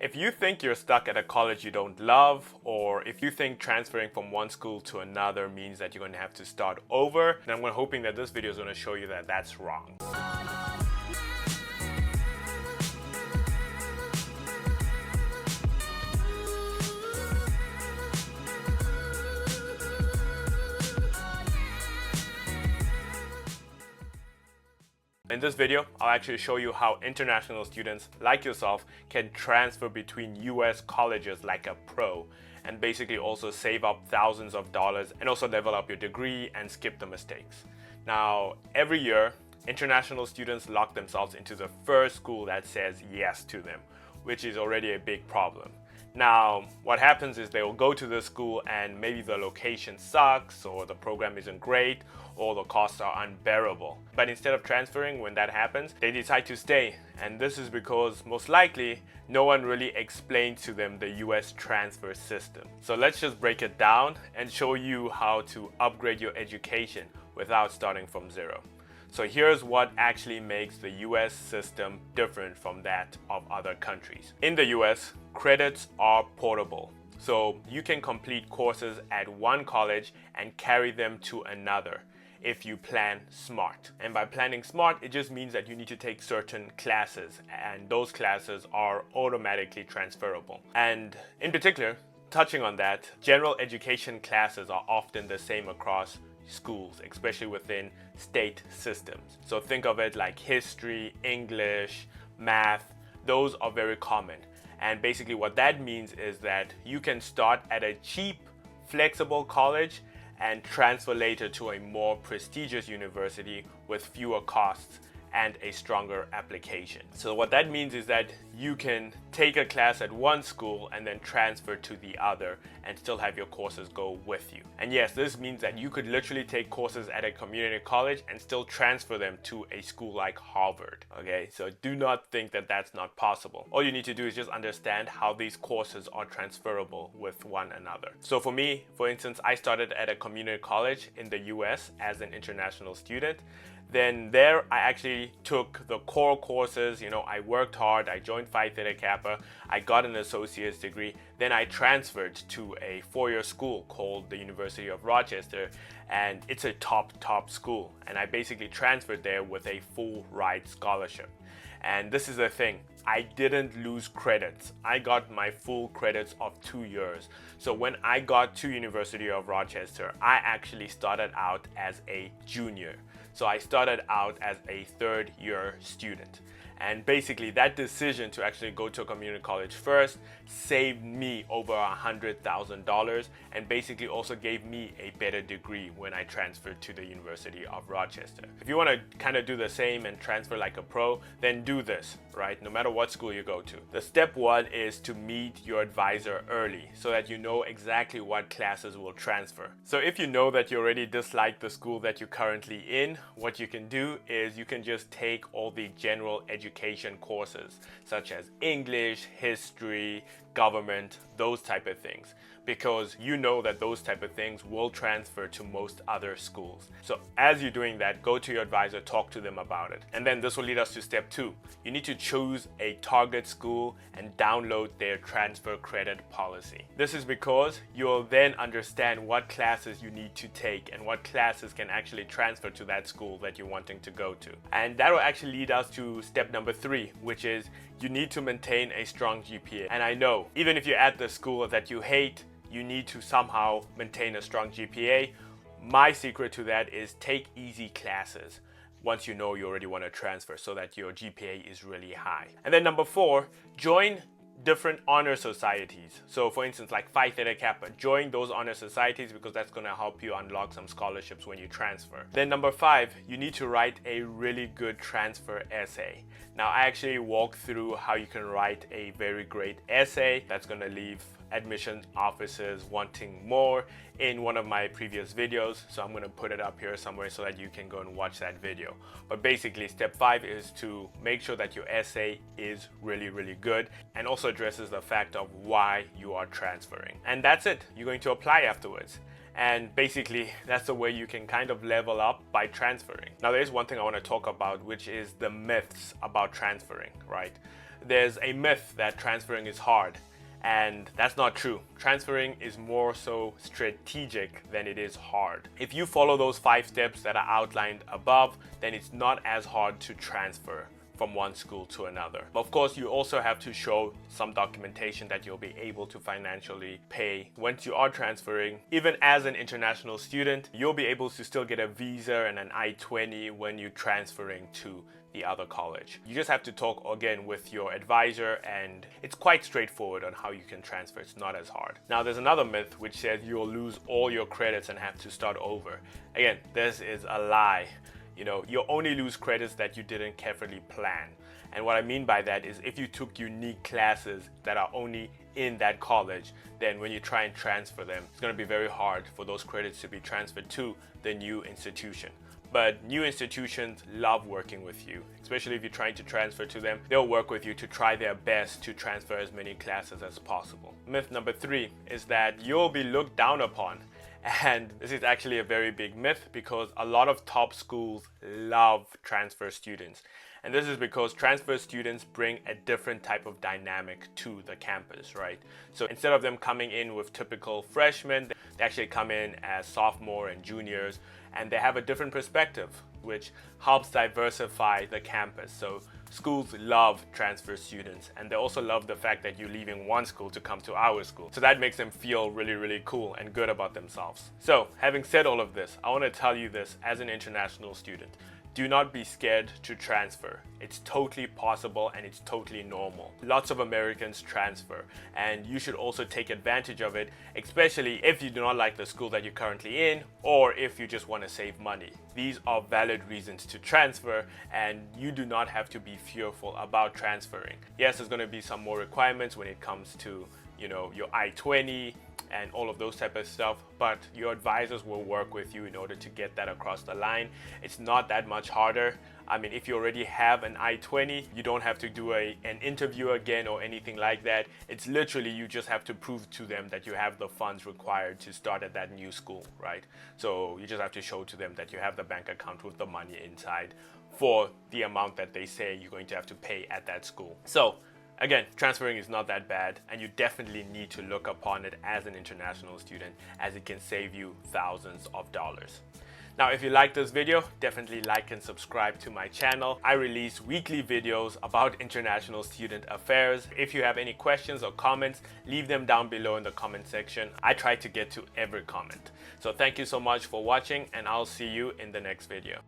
If you think you're stuck at a college you don't love, or if you think transferring from one school to another means that you're going to have to start over, then I'm hoping that this video is going to show you that that's wrong. In this video, I'll actually show you how international students like yourself can transfer between US colleges like a pro and basically also save up thousands of dollars and also level up your degree and skip the mistakes. Now, every year, international students lock themselves into the first school that says yes to them, which is already a big problem. Now, what happens is they will go to the school and maybe the location sucks or the program isn't great or the costs are unbearable. But instead of transferring when that happens, they decide to stay. And this is because most likely no one really explained to them the US transfer system. So let's just break it down and show you how to upgrade your education without starting from zero. So here's what actually makes the US system different from that of other countries. In the US, credits are portable. So you can complete courses at one college and carry them to another if you plan smart. And by planning smart, it just means that you need to take certain classes and those classes are automatically transferable. And in particular, touching on that, general education classes are often the same across schools, especially within state systems. So think of it like history, English, math, those are very common. And basically what that means is that you can start at a cheap, flexible college and transfer later to a more prestigious university with fewer costs and a stronger application. So what that means is that you can take a class at one school and then transfer to the other and still have your courses go with you. And yes, this means that you could literally take courses at a community college and still transfer them to a school like Harvard. Okay, so do not think that that's not possible. All you need to do is just understand how these courses are transferable with one another. So for me, for instance, I started at a community college in the US as an international student. Then there I actually took the core courses, I worked hard, I joined Phi Theta Kappa, I got an associate's degree, then I transferred to a four-year school called the University of Rochester, and it's a top school, and I basically transferred there with a full ride scholarship. And this is the thing, I didn't lose credits. I got my full credits of 2 years. So when I got to University of Rochester, I actually started out as a junior. So I started out as a third-year student. And basically that decision to actually go to a community college first saved me over $100,000 and basically also gave me a better degree when I transferred to the University of Rochester. If you want to kind of do the same and transfer like a pro, then do this, right? No matter what school you go to. The step one is to meet your advisor early so that you know exactly what classes will transfer. So if you know that you already dislike the school that you're currently in, what you can do is you can just take all the general education courses such as English, history, government, those type of things, because you know that those type of things will transfer to most other schools. So as you're doing that, go to your advisor, talk to them about it. And then this will lead us to step two. You need to choose a target school and download their transfer credit policy. This is because you'll then understand what classes you need to take and what classes can actually transfer to that school that you're wanting to go to. And that will actually lead us to step number three, which is you need to maintain a strong GPA. And I know, even if you're at the school that you hate, you need to somehow maintain a strong GPA. My secret to that is take easy classes once you know you already want to transfer so that your GPA is really high. And then number four, join different honor societies. So for instance, like Phi Theta Kappa, join those honor societies because that's going to help you unlock some scholarships when you transfer. Then number five, you need to write a really good transfer essay. Now I actually walk through how you can write a very great essay that's going to leave admission officers wanting more in one of my previous videos, so I'm going to put it up here somewhere so that you can go and watch that video. But basically step 5 is to make sure that your essay is really good and also addresses the fact of why you are transferring. And that's it, you're going to apply afterwards. And basically that's the way you can kind of level up by transferring. Now there's one thing I want to talk about, which is the myths about transferring, right? there's a myth that transferring is hard. And that's not true. Transferring is more so strategic than it is hard. If you follow those 5 steps that are outlined above, then it's not as hard to transfer from one school to another. But of course, you also have to show some documentation that you'll be able to financially pay once you are transferring. Even as an international student, you'll be able to still get a visa and an I-20 when you're transferring to the other college. You just have to talk again with your advisor, and it's quite straightforward on how you can transfer. It's not as hard. Now, there's another myth which says you'll lose all your credits and have to start over. Again, this is a lie. You'll only lose credits that you didn't carefully plan. And what I mean by that is if you took unique classes that are only in that college, then when you try and transfer them, it's going to be very hard for those credits to be transferred to the new institution. But new institutions love working with you, especially if you're trying to transfer to them. They'll work with you to try their best to transfer as many classes as possible. Myth number 3 is that you'll be looked down upon. And this is actually a very big myth because a lot of top schools love transfer students. And this is because transfer students bring a different type of dynamic to the campus, right? So instead of them coming in with typical freshmen, they actually come in as sophomore and juniors, and they have a different perspective, which helps diversify the campus. So schools love transfer students, and they also love the fact that you're leaving one school to come to our school. So that makes them feel really, really cool and good about themselves. So having said all of this, I want to tell you this as an international student. Do not be scared to transfer. It's totally possible and it's totally normal. Lots of Americans transfer, and you should also take advantage of it, especially if you do not like the school that you're currently in, or if you just want to save money. These are valid reasons to transfer, and you do not have to be fearful about transferring. Yes, there's going to be some more requirements when it comes to your I-20 and all of those type of stuff, but your advisors will work with you in order to get that across the line. It's not that much harder. I mean, if you already have an I-20, you don't have to do an interview again or anything like that. It's literally, you just have to prove to them that you have the funds required to start at that new school, right? So you just have to show to them that you have the bank account with the money inside for the amount that they say you're going to have to pay at that school. So again, transferring is not that bad, and you definitely need to look upon it as an international student, as it can save you thousands of dollars. Now, if you like this video, definitely like and subscribe to my channel. I release weekly videos about international student affairs. If you have any questions or comments, leave them down below in the comment section. I try to get to every comment. So thank you so much for watching, and I'll see you in the next video.